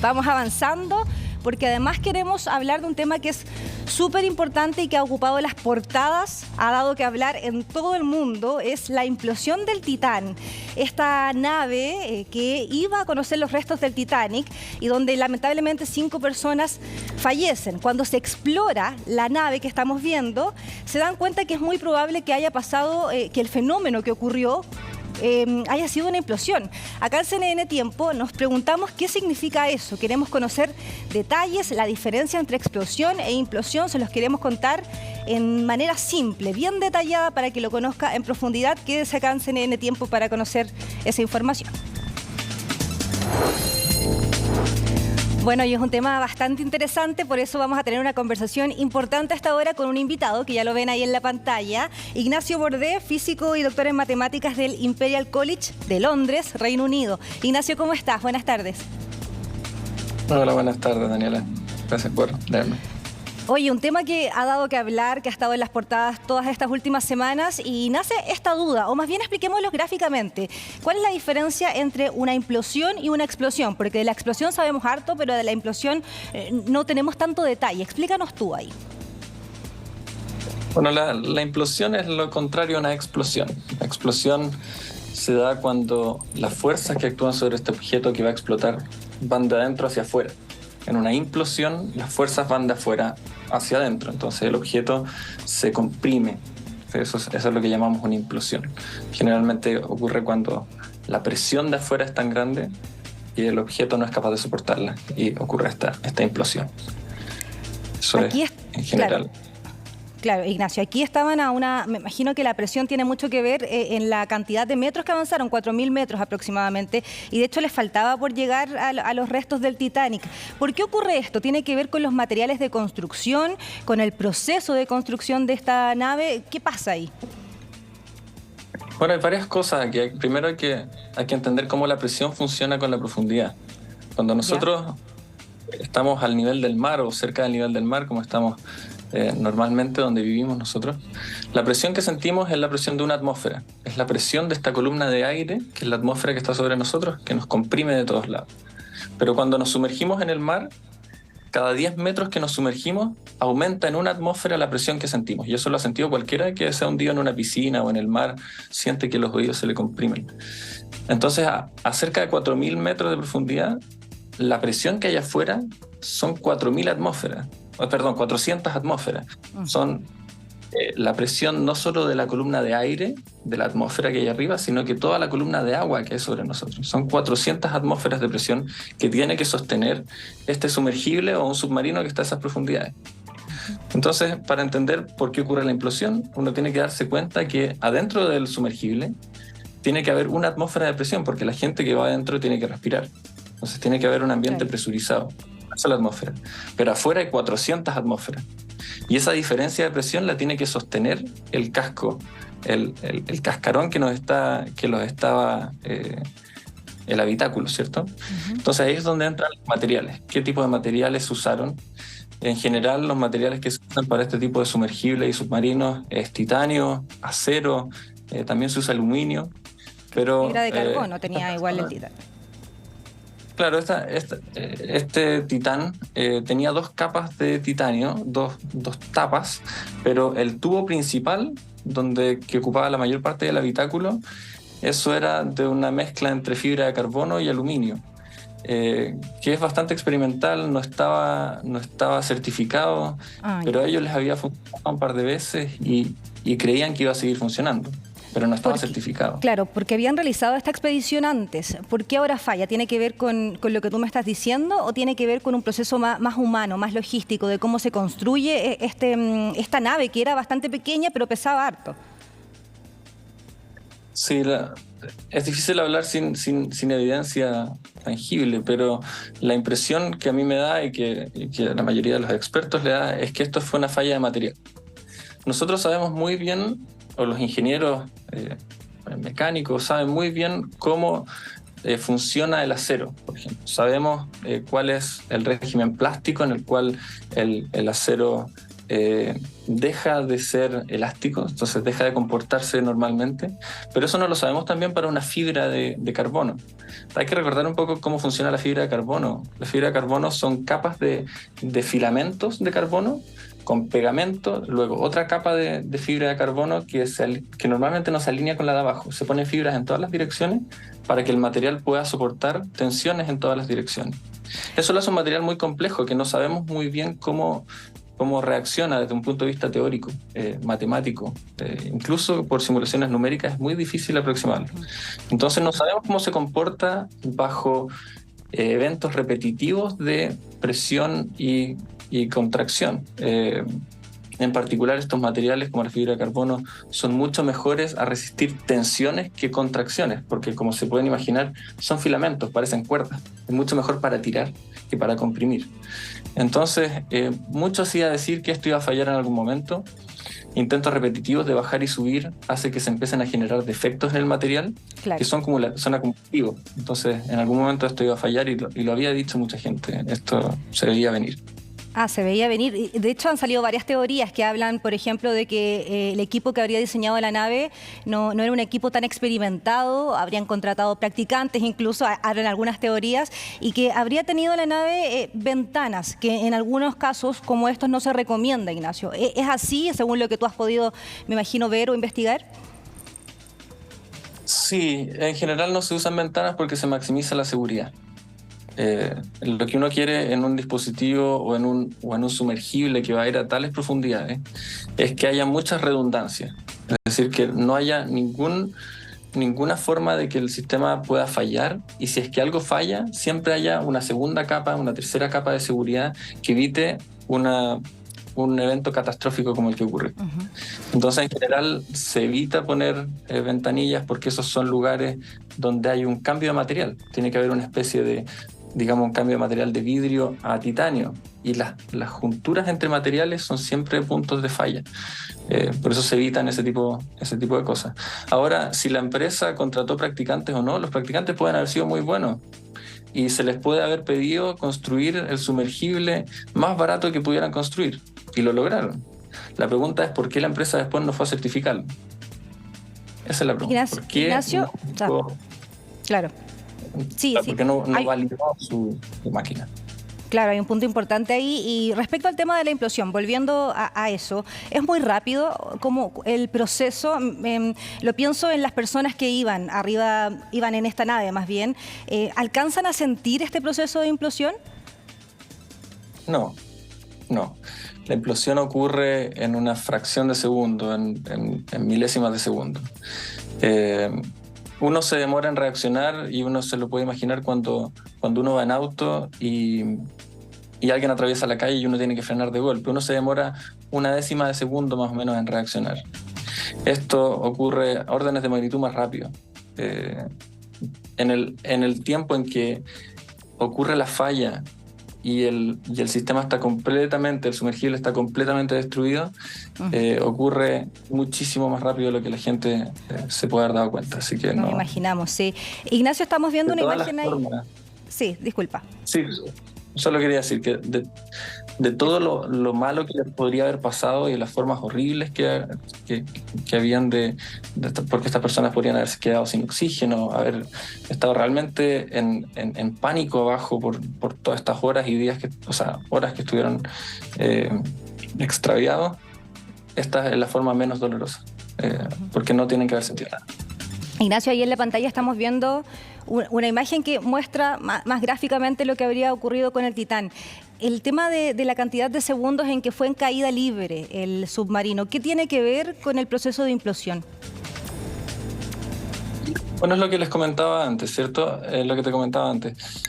Vamos avanzando porque además queremos hablar de un tema que es súper importante y que ha ocupado las portadas, ha dado que hablar en todo el mundo, es la implosión del Titán. Esta nave que iba a conocer los restos del Titanic y donde lamentablemente 5 personas fallecen. Cuando se explora la nave que estamos viendo, se dan cuenta que es muy probable que haya pasado, que el fenómeno que ocurrió haya sido una implosión. Acá en CNN Tiempo nos preguntamos qué significa eso. Queremos conocer detalles, la diferencia entre explosión e implosión. Se los queremos contar en manera simple, bien detallada, para que lo conozca en profundidad. Quédese acá en CNN Tiempo para conocer esa información. Bueno, y es un tema bastante interesante, por eso vamos a tener una conversación importante hasta ahora con un invitado, que ya lo ven ahí en la pantalla, Ignacio Bordé, físico y doctor en matemáticas del Imperial College de Londres, Reino Unido. Ignacio, ¿cómo estás? Buenas tardes. Hola, buenas tardes, Daniela. Gracias por leerme. Oye, un tema que ha dado que hablar, que ha estado en las portadas todas estas últimas semanas y nace esta duda, o más bien expliquémoslo gráficamente. ¿Cuál es la diferencia entre una implosión y una explosión? Porque de la explosión sabemos harto, pero de la implosión no tenemos tanto detalle. Explícanos tú ahí. Bueno, la implosión es lo contrario a una explosión. La explosión se da cuando las fuerzas que actúan sobre este objeto que va a explotar van de adentro hacia afuera. En una implosión, las fuerzas van de afuera hacia adentro, entonces el objeto se comprime. Eso es lo que llamamos una implosión. Generalmente ocurre cuando la presión de afuera es tan grande y el objeto no es capaz de soportarla y ocurre esta implosión. Eso Aquí es en general. Claro, Ignacio, aquí estaban me imagino que la presión tiene mucho que ver en la cantidad de metros que avanzaron, 4.000 metros aproximadamente, y de hecho les faltaba por llegar a los restos del Titanic. ¿Por qué ocurre esto? ¿Tiene que ver con los materiales de construcción, con el proceso de construcción de esta nave? ¿Qué pasa ahí? Bueno, hay varias cosas aquí. Primero hay que entender cómo la presión funciona con la profundidad. Cuando nosotros estamos al nivel del mar o cerca del nivel del mar, como estamos normalmente donde vivimos nosotros, la presión que sentimos es la presión de una atmósfera. Es la presión de esta columna de aire, que es la atmósfera que está sobre nosotros, que nos comprime de todos lados. Pero cuando nos sumergimos en el mar, cada 10 metros que nos sumergimos, aumenta en una atmósfera la presión que sentimos. Y eso lo ha sentido cualquiera que se ha hundido en una piscina o en el mar, siente que los oídos se le comprimen. Entonces, a cerca de 4.000 metros de profundidad, la presión que hay afuera son 4.000 atmósferas. Perdón, 400 atmósferas. Son la presión no solo de la columna de aire, de la atmósfera que hay arriba, sino que toda la columna de agua que hay sobre nosotros. Son 400 atmósferas de presión que tiene que sostener este sumergible o un submarino que está a esas profundidades. Entonces, para entender por qué ocurre la implosión, uno tiene que darse cuenta que adentro del sumergible tiene que haber una atmósfera de presión, porque la gente que va adentro tiene que respirar. Entonces tiene que haber un ambiente presurizado. Esa es la atmósfera. Pero afuera hay 400 atmósferas. Y esa diferencia de presión la tiene que sostener el casco, el cascarón que los estaba el habitáculo, ¿cierto? Entonces ahí es donde entran los materiales. ¿Qué tipo de materiales se usaron? En general, los materiales que se usan para este tipo de sumergibles y submarinos es titanio, acero, también se usa aluminio. Pero fibra de carbono tenía igual el titanio. Claro, este Titán tenía 2 capas de titanio, dos tapas, pero el tubo principal, que ocupaba la mayor parte del habitáculo, eso era de una mezcla entre fibra de carbono y aluminio, que es bastante experimental, no estaba certificado, pero a ellos les había funcionado un par de veces y creían que iba a seguir funcionando. Pero no estaba certificado. Claro, porque habían realizado esta expedición antes. ¿Por qué ahora falla? ¿Tiene que ver con lo que tú me estás diciendo o tiene que ver con un proceso más humano, más logístico, de cómo se construye esta nave que era bastante pequeña pero pesaba harto? Sí, es difícil hablar sin evidencia tangible, pero la impresión que a mí me da y que la mayoría de los expertos le da es que esto fue una falla de material. Nosotros sabemos muy bien, o los ingenieros mecánicos saben muy bien cómo funciona el acero, por ejemplo. Sabemos cuál es el régimen plástico en el cual el acero deja de ser elástico, entonces deja de comportarse normalmente, pero eso no lo sabemos también para una fibra de carbono. Hay que recordar un poco cómo funciona la fibra de carbono. La fibra de carbono son capas de filamentos de carbono con pegamento, luego otra capa de fibra de carbono que normalmente no se alinea con la de abajo. Se ponen fibras en todas las direcciones para que el material pueda soportar tensiones en todas las direcciones. Eso lo hace un material muy complejo que no sabemos muy bien cómo reacciona desde un punto de vista teórico, matemático. Incluso por simulaciones numéricas es muy difícil aproximarlo. Entonces no sabemos cómo se comporta bajo eventos repetitivos de presión y contracción. En particular, estos materiales como la fibra de carbono son mucho mejores a resistir tensiones que contracciones, porque como se pueden imaginar, son filamentos, parecen cuerdas. Es mucho mejor para tirar que para comprimir. Entonces, mucho hacía decir que esto iba a fallar en algún momento. Intentos repetitivos de bajar y subir hace que se empiecen a generar defectos en el material, claro, que son acumulativos. Entonces, en algún momento esto iba a fallar y lo había dicho mucha gente. Esto se veía venir. Se veía venir. De hecho, han salido varias teorías que hablan, por ejemplo, de que el equipo que habría diseñado la nave no era un equipo tan experimentado, habrían contratado practicantes, incluso hablan algunas teorías, y que habría tenido la nave ventanas, que en algunos casos como estos no se recomienda, Ignacio. ¿Es así, según lo que tú has podido, me imagino, ver o investigar? Sí, en general no se usan ventanas porque se maximiza la seguridad. Lo que uno quiere en un dispositivo o en un sumergible que va a ir a tales profundidades es que haya mucha redundancia, es decir, que no haya ninguna forma de que el sistema pueda fallar, y si es que algo falla, siempre haya una segunda capa, una tercera capa de seguridad que evite un evento catastrófico como el que ocurre. Uh-huh. Entonces, en general, se evita poner ventanillas porque esos son lugares donde hay un cambio de material. Tiene que haber una especie de, digamos, un cambio de material de vidrio a titanio, y las junturas entre materiales son siempre puntos de falla. Por eso se evitan ese tipo de cosas. Ahora, si la empresa contrató practicantes o no, los practicantes pueden haber sido muy buenos y se les puede haber pedido construir el sumergible más barato que pudieran construir, y lo lograron. La pregunta es ¿por qué la empresa después no fue a certificarlo? Esa es la pregunta. ¿Por qué Ignacio, claro. Sí, ¿por qué no validó su máquina? Claro, hay un punto importante ahí. Y respecto al tema de la implosión, volviendo a eso, es muy rápido como el proceso. Lo pienso en las personas que iban en esta nave más bien. ¿Alcanzan a sentir este proceso de implosión? No. La implosión ocurre en una fracción de segundo, en milésimas de segundo. Uno se demora en reaccionar y uno se lo puede imaginar cuando uno va en auto y alguien atraviesa la calle y uno tiene que frenar de golpe. Uno se demora una décima de segundo más o menos en reaccionar. Esto ocurre a órdenes de magnitud más rápido. En el tiempo en que ocurre la falla y el sistema está el sumergible está completamente destruido, ocurre muchísimo más rápido de lo que la gente se puede haber dado cuenta. Así que Nos imaginamos, sí. Ignacio, estamos viendo una imagen ahí. Sí, disculpa. Sí, solo quería decir que de todo lo malo que podría haber pasado y de las formas horribles que habían porque estas personas podrían haberse quedado sin oxígeno, haber estado realmente en pánico abajo por todas estas horas y días horas que estuvieron extraviados. Esta es la forma menos dolorosa, porque no tienen que haber sentido nada. Ignacio, ahí en la pantalla estamos viendo una imagen que muestra más gráficamente lo que habría ocurrido con el Titán. El tema de la cantidad de segundos en que fue en caída libre el submarino, ¿qué tiene que ver con el proceso de implosión? Bueno, es lo que les comentaba antes, ¿cierto? Es lo que te comentaba antes.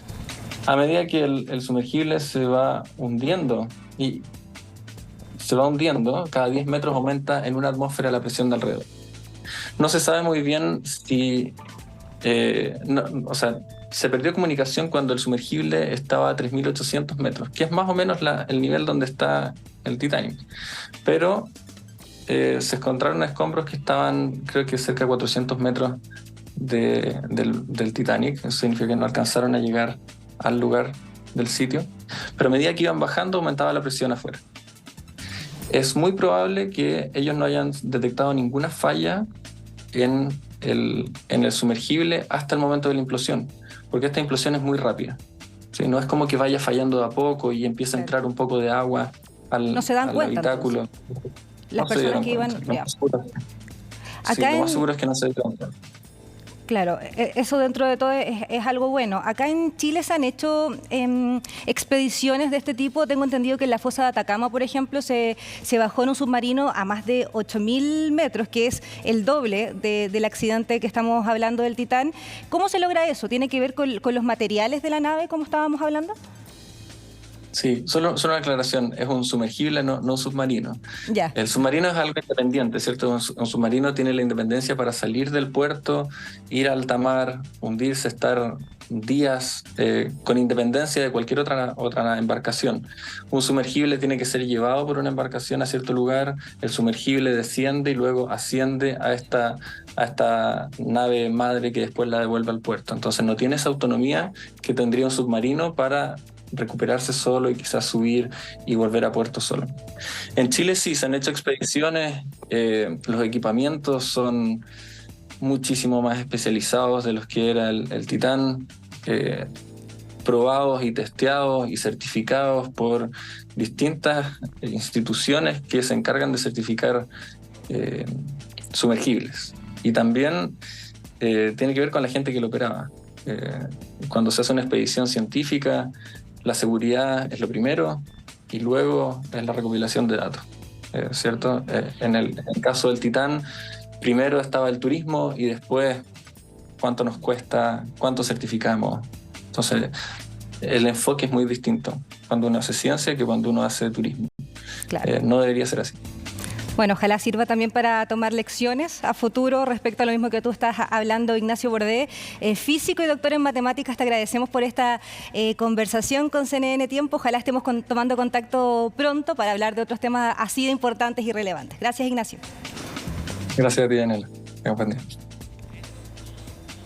A medida que el sumergible se va hundiendo, cada 10 metros aumenta en una atmósfera la presión de alrededor. No se sabe muy bien si... se perdió comunicación cuando el sumergible estaba a 3.800 metros, que es más o menos el nivel donde está el Titanic. Pero se encontraron escombros que estaban, creo que cerca de 400 metros del Titanic. Eso significa que no alcanzaron a llegar al lugar del sitio. Pero a medida que iban bajando, aumentaba la presión afuera. es muy probable que ellos no hayan detectado ninguna falla en el sumergible hasta el momento de la implosión, porque esta implosión es muy rápida. ¿Sí? No es como que vaya fallando de a poco y empieza a entrar un poco de agua no se dan al cuenta, habitáculo. Entonces. Las No se personas dieron que iban... cuenta. Ya. Sí, lo más seguro es que no se dieron cuenta. Claro, eso dentro de todo es algo bueno. Acá en Chile se han hecho expediciones de este tipo. Tengo entendido que en la fosa de Atacama, por ejemplo, se bajó en un submarino a más de 8.000 metros, que es el doble del accidente que estamos hablando del Titán. ¿Cómo se logra eso? ¿Tiene que ver con los materiales de la nave, como estábamos hablando? Sí, solo una aclaración, es un sumergible, no un submarino. Ya. El submarino es algo independiente, ¿cierto? Un submarino tiene la independencia para salir del puerto, ir a alta mar, hundirse, estar días con independencia de cualquier otra embarcación. Un sumergible tiene que ser llevado por una embarcación a cierto lugar, el sumergible desciende y luego asciende a esta nave madre que después la devuelve al puerto. Entonces no tiene esa autonomía que tendría un submarino para recuperarse solo y quizás subir y volver a puerto solo. En Chile sí se han hecho expediciones, los equipamientos son muchísimo más especializados de los que era el Titán, probados y testeados y certificados por distintas instituciones que se encargan de certificar sumergibles. Y también tiene que ver con la gente que lo operaba. Cuando se hace una expedición científica, la seguridad es lo primero y luego es la recopilación de datos, ¿cierto? En el caso del Titán, primero estaba el turismo y después cuánto nos cuesta, cuánto certificamos. Entonces, el enfoque es muy distinto cuando uno hace ciencia que cuando uno hace turismo. Claro. No debería ser así. Bueno, ojalá sirva también para tomar lecciones a futuro respecto a lo mismo que tú estás hablando, Ignacio Bordé, físico y doctor en matemáticas. Te agradecemos por esta conversación con CNN Tiempo. Ojalá estemos tomando contacto pronto para hablar de otros temas así de importantes y relevantes. Gracias, Ignacio. Gracias a ti, Daniela. Buen día.